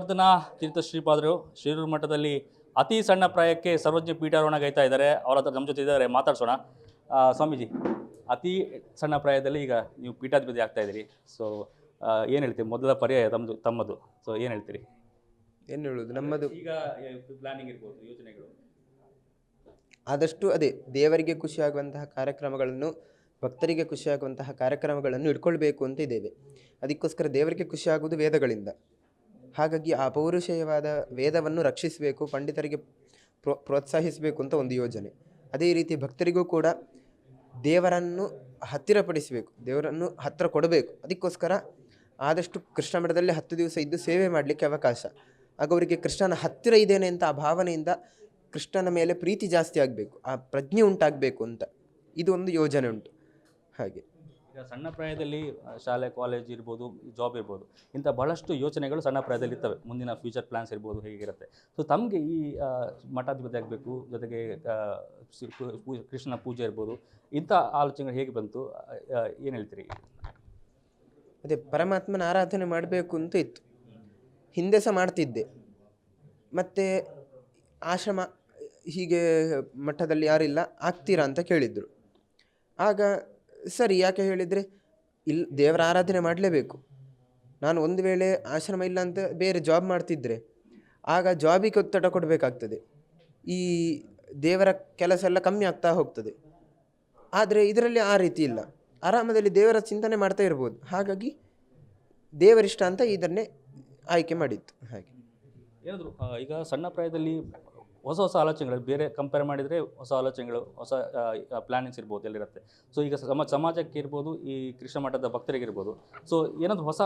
ವರ್ಧನಾ ತೀರ್ಥ ಶ್ರೀಪಾದರು ಶಿರೂರು ಮಠದಲ್ಲಿ ಅತಿ ಸಣ್ಣ ಪ್ರಾಯಕ್ಕೆ ಸರ್ವಜ್ಞ ಪೀಠಾರೋಹಣಗೈತಾ ಇದ್ದಾರೆ. ಅವರ ಹತ್ರ ನಮ್ಮ ಜೊತೆ ಇದ್ದಾರೆ, ಮಾತಾಡ್ಸೋಣ. ಸ್ವಾಮೀಜಿ, ಅತಿ ಸಣ್ಣ ಪ್ರಾಯದಲ್ಲಿ ಈಗ ನೀವು ಪೀಠಾಧಿಪತಿ ಆಗ್ತಾ ಇದ್ದೀರಿ. ಸೊ ಏನು ಹೇಳ್ತೀರಿ? ಮೊದಲ ಪರ್ಯಾಯ ತಮ್ಮದು. ಸೊ ಏನು ಹೇಳ್ತೀರಿ? ಏನು ಹೇಳೋದು, ನಮ್ಮದು ಈಗ ಪ್ಲಾನಿಂಗ್ ಇರ್ಬೋದು, ಯೋಚನೆಗಳು ಆದಷ್ಟು ಅದೇ ದೇವರಿಗೆ ಖುಷಿಯಾಗುವಂತಹ ಕಾರ್ಯಕ್ರಮಗಳನ್ನು, ಭಕ್ತರಿಗೆ ಖುಷಿಯಾಗುವಂತಹ ಕಾರ್ಯಕ್ರಮಗಳನ್ನು ಇಟ್ಕೊಳ್ಬೇಕು ಅಂತ ಇದ್ದೇವೆ. ಅದಕ್ಕೋಸ್ಕರ ದೇವರಿಗೆ ಖುಷಿಯಾಗುವುದು ವೇದಗಳಿಂದ. ಹಾಗಾಗಿ ಆ ಪೌರುಷೇಯವಾದ ವೇದವನ್ನು ರಕ್ಷಿಸಬೇಕು, ಪಂಡಿತರಿಗೆ ಪ್ರೋತ್ಸಾಹಿಸಬೇಕು ಅಂತ ಒಂದು ಯೋಜನೆ. ಅದೇ ರೀತಿ ಭಕ್ತರಿಗೂ ಕೂಡ ದೇವರನ್ನು ಹತ್ತಿರಪಡಿಸಬೇಕು, ದೇವರನ್ನು ಹತ್ತಿರ ಕೊಡಬೇಕು. ಅದಕ್ಕೋಸ್ಕರ ಆದಷ್ಟು ಕೃಷ್ಣ ಮಠದಲ್ಲಿ 10 ದಿವಸ ಇದ್ದು ಸೇವೆ ಮಾಡಲಿಕ್ಕೆ ಅವಕಾಶ. ಆಗ ಅವರಿಗೆ ಕೃಷ್ಣನ ಹತ್ತಿರ ಇದ್ದೇನೆ ಅಂತ ಆ ಭಾವನೆಯಿಂದ ಕೃಷ್ಣನ ಮೇಲೆ ಪ್ರೀತಿ ಜಾಸ್ತಿ ಆಗಬೇಕು, ಆ ಪ್ರಜ್ಞೆ ಉಂಟಾಗಬೇಕು ಅಂತ ಇದು ಒಂದು ಯೋಜನೆ ಉಂಟು. ಹಾಗೆ ಈಗ ಸಣ್ಣ ಪ್ರಾಯದಲ್ಲಿ ಶಾಲೆ, ಕಾಲೇಜ್ ಇರ್ಬೋದು, ಜಾಬ್ ಇರ್ಬೋದು, ಇಂಥ ಬಹಳಷ್ಟು ಯೋಚನೆಗಳು ಸಣ್ಣ ಪ್ರಾಯದಲ್ಲಿ ಇರ್ತವೆ. ಮುಂದಿನ ಫ್ಯೂಚರ್ ಪ್ಲ್ಯಾನ್ಸ್ ಇರ್ಬೋದು, ಹೇಗಿರುತ್ತೆ. ಸೊ ತಮಗೆ ಈ ಮಠಾಧಿಪತಿ ಆಗಬೇಕು, ಜೊತೆಗೆ ಕೃಷ್ಣನ ಪೂಜೆ ಇರ್ಬೋದು, ಇಂಥ ಆಲೋಚನೆಗಳು ಹೇಗೆ ಬಂತು? ಏನು ಹೇಳ್ತೀರಿ? ಅದೇ ಪರಮಾತ್ಮನ ಆರಾಧನೆ ಮಾಡಬೇಕು ಅಂತ ಇತ್ತು. ಹಿಂದೆ ಸಹ ಮಾಡ್ತಿದ್ದೆ. ಮತ್ತು ಆಶ್ರಮ ಹೀಗೆ ಮಠದಲ್ಲಿ ಯಾರಿಲ್ಲ, ಆಗ್ತೀರಾ ಅಂತ ಕೇಳಿದರು. ಆಗ ಸರಿ, ಯಾಕೆ ಹೇಳಿದರೆ ದೇವರ ಆರಾಧನೆ ಮಾಡಲೇಬೇಕು. ನಾನು ಒಂದು ವೇಳೆ ಆಶ್ರಮ ಇಲ್ಲ ಅಂತ ಬೇರೆ ಜಾಬ್ ಮಾಡ್ತಿದ್ದರೆ ಆಗ ಜಾಬಿಗೆ ಒತ್ತಡ ಕೊಡಬೇಕಾಗ್ತದೆ, ಈ ದೇವರ ಕೆಲಸ ಎಲ್ಲ ಕಮ್ಮಿ ಆಗ್ತಾ ಹೋಗ್ತದೆ. ಆದರೆ ಇದರಲ್ಲಿ ಆ ರೀತಿ ಇಲ್ಲ, ಆರಾಮದಲ್ಲಿ ದೇವರ ಚಿಂತನೆ ಮಾಡ್ತಾ ಇರ್ಬೋದು. ಹಾಗಾಗಿ ದೇವರಿಷ್ಟ ಅಂತ ಇದನ್ನೇ ಆಯ್ಕೆ ಮಾಡಿತ್ತು. ಹಾಗೆ ಏನಾದರೂ ಈಗ ಸಣ್ಣ ಪ್ರಾಯದಲ್ಲಿ ಹೊಸ ಹೊಸ ಆಲೋಚನೆಗಳು, ಬೇರೆ ಕಂಪೇರ್ ಮಾಡಿದರೆ ಹೊಸ ಆಲೋಚನೆಗಳು, ಹೊಸ ಪ್ಲ್ಯಾನಿಂಗ್ಸ್ ಇರ್ಬೋದು, ಎಲ್ಲಿರುತ್ತೆ. ಸೊ ಈಗ ಸಮಾಜಕ್ಕೆ ಇರ್ಬೋದು, ಈ ಕೃಷ್ಣ ಮಠದ ಭಕ್ತರಿಗಿರ್ಬೋದು, ಸೊ ಏನಾದರೂ ಹೊಸ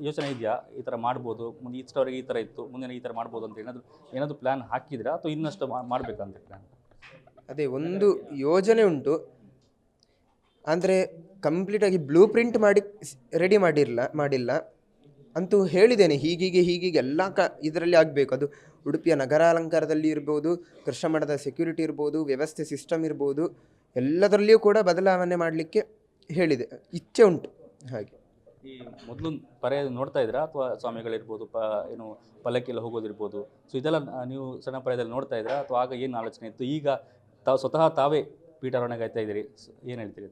ಯೋಚನೆ ಇದೆಯಾ? ಈ ಥರ ಮಾಡ್ಬೋದು, ಮುಂದೆ ಇಷ್ಟವರೆಗೆ ಈ ಥರ ಇತ್ತು, ಮುಂದಿನ ಈ ಥರ ಮಾಡ್ಬೋದು ಅಂತ ಏನಾದರೂ ಪ್ಲ್ಯಾನ್ ಹಾಕಿದ್ರಾ, ಅಥವಾ ಇನ್ನಷ್ಟು ಮಾಡಬೇಕಂತ ಪ್ಲ್ಯಾನ್? ಅದೇ ಒಂದು ಯೋಜನೆ ಉಂಟು, ಅಂದರೆ ಕಂಪ್ಲೀಟಾಗಿ ಬ್ಲೂ ಪ್ರಿಂಟ್ ಮಾಡಿ ರೆಡಿ ಮಾಡಿಲ್ಲ ಅಂತೂ ಹೇಳಿದ್ದೇನೆ. ಹೀಗೀಗೆ ಎಲ್ಲ ಇದರಲ್ಲಿ ಆಗಬೇಕು. ಅದು ಉಡುಪಿಯ ನಗರಾಲಂಕಾರದಲ್ಲಿ ಇರ್ಬೋದು, ಕೃಷ್ಣ ಮಠದ ಸೆಕ್ಯೂರಿಟಿ ಇರ್ಬೋದು, ವ್ಯವಸ್ಥೆ ಸಿಸ್ಟಮ್ ಇರ್ಬೋದು, ಎಲ್ಲದರಲ್ಲಿಯೂ ಕೂಡ ಬದಲಾವಣೆ ಮಾಡಲಿಕ್ಕೆ ಹೇಳಿದೆ, ಇಚ್ಛೆ ಉಂಟು. ಹಾಗೆ ಈ ಮೊದಲು ಪರ್ಯಾಯ ನೋಡ್ತಾ ಇದ್ದೀರಾ, ಅಥವಾ ಸ್ವಾಮಿಗಳಿರ್ಬೋದು, ಏನು ಪಲ್ಲಕ್ಕಿಯಲ್ಲಿ ಹೋಗೋದಿರ್ಬೋದು, ಸೊ ಇದೆಲ್ಲ ನೀವು ಸಣ್ಣ ಪ್ರಾಯದಲ್ಲಿ ನೋಡ್ತಾ ಇದ್ದೀರಾ, ಅಥವಾ ಆಗ ಏನು ಆಲೋಚನೆ ಇತ್ತು? ಈಗ ಸ್ವತಃ ತಾವೇ ಪೀಠಾರೋಹಣೆಗಾಯ್ತಾ ಇದ್ದೀರಿ, ಏನು ಹೇಳ್ತೀರಿ?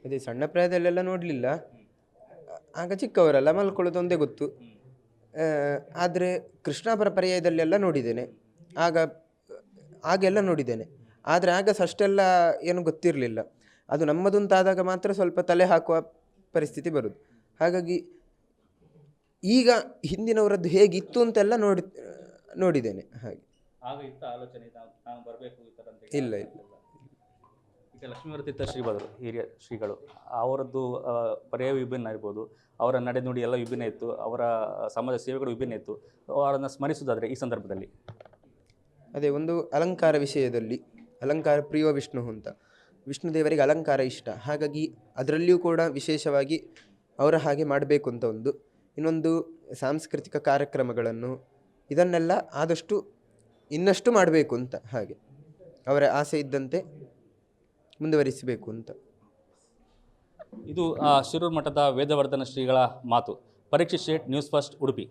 ಅದೇ ಸಣ್ಣ ಪ್ರಾಯದಲ್ಲೆಲ್ಲ ನೋಡಲಿಲ್ಲ, ಆಗ ಚಿಕ್ಕವರಲ್ಲ, ಮಲ್ಕೊಳ್ಳೋದೊಂದೇ ಗೊತ್ತು. ಆದರೆ ಕೃಷ್ಣಾಪರ ಪರ್ಯಾಯದಲ್ಲೆಲ್ಲ ನೋಡಿದ್ದೇನೆ, ಆಗೆಲ್ಲ ನೋಡಿದ್ದೇನೆ. ಆದರೆ ಆಗ ಅಷ್ಟೆಲ್ಲ ಏನು ಗೊತ್ತಿರಲಿಲ್ಲ. ಅದು ನಮ್ಮದಂತಾದಾಗ ಮಾತ್ರ ಸ್ವಲ್ಪ ತಲೆ ಹಾಕುವ ಪರಿಸ್ಥಿತಿ ಬರೋದು. ಹಾಗಾಗಿ ಈಗ ಹಿಂದಿನವರದ್ದು ಹೇಗಿತ್ತು ಅಂತೆಲ್ಲ ನೋಡಿದ್ದೇನೆ. ಹಾಗೆ ಇಲ್ಲ. ಈಗ ಲಕ್ಷ್ಮೀವರ ತೀರ್ಥ ಶ್ರೀಪಾದರು ಹಿರಿಯ ಶ್ರೀಗಳು, ಅವರದ್ದು ಪರ್ಯಾಯ ವಿಭಿನ್ನ ಇರ್ಬೋದು, ಅವರ ನಡೆನುಡಿ ಎಲ್ಲ ವಿಭಿನ್ನ ಇತ್ತು, ಅವರ ಸಮಾಜ ಸೇವೆಗಳು ವಿಭಿನ್ನ ಇತ್ತು. ಅವರನ್ನು ಸ್ಮರಿಸೋದಾದರೆ ಈ ಸಂದರ್ಭದಲ್ಲಿ ಅದೇ ಒಂದು ಅಲಂಕಾರ ವಿಷಯದಲ್ಲಿ, ಅಲಂಕಾರ ಪ್ರಿಯ ವಿಷ್ಣು ಅಂತ, ವಿಷ್ಣು ದೇವರಿಗೆ ಅಲಂಕಾರ ಇಷ್ಟ. ಹಾಗಾಗಿ ಅದರಲ್ಲಿಯೂ ಕೂಡ ವಿಶೇಷವಾಗಿ ಅವರ ಹಾಗೆ ಮಾಡಬೇಕು ಅಂತ ಒಂದು. ಇನ್ನೊಂದು ಸಾಂಸ್ಕೃತಿಕ ಕಾರ್ಯಕ್ರಮಗಳನ್ನು ಇದನ್ನೆಲ್ಲ ಆದಷ್ಟು ಇನ್ನಷ್ಟು ಮಾಡಬೇಕು ಅಂತ, ಹಾಗೆ ಅವರ ಆಸೆ ಇದ್ದಂತೆ ಮುಂದುವರಿಸಬೇಕು ಅಂತ. ಇದು ಶಿರೂರು ಮಠದ ವೇದವರ್ಧನ ಶ್ರೀಗಳ ಮಾತು. ಪರೀಕ್ಷಿತ್ ಶೇಟ್, ನ್ಯೂಸ್ ಫಸ್ಟ್, ಉಡುಪಿ.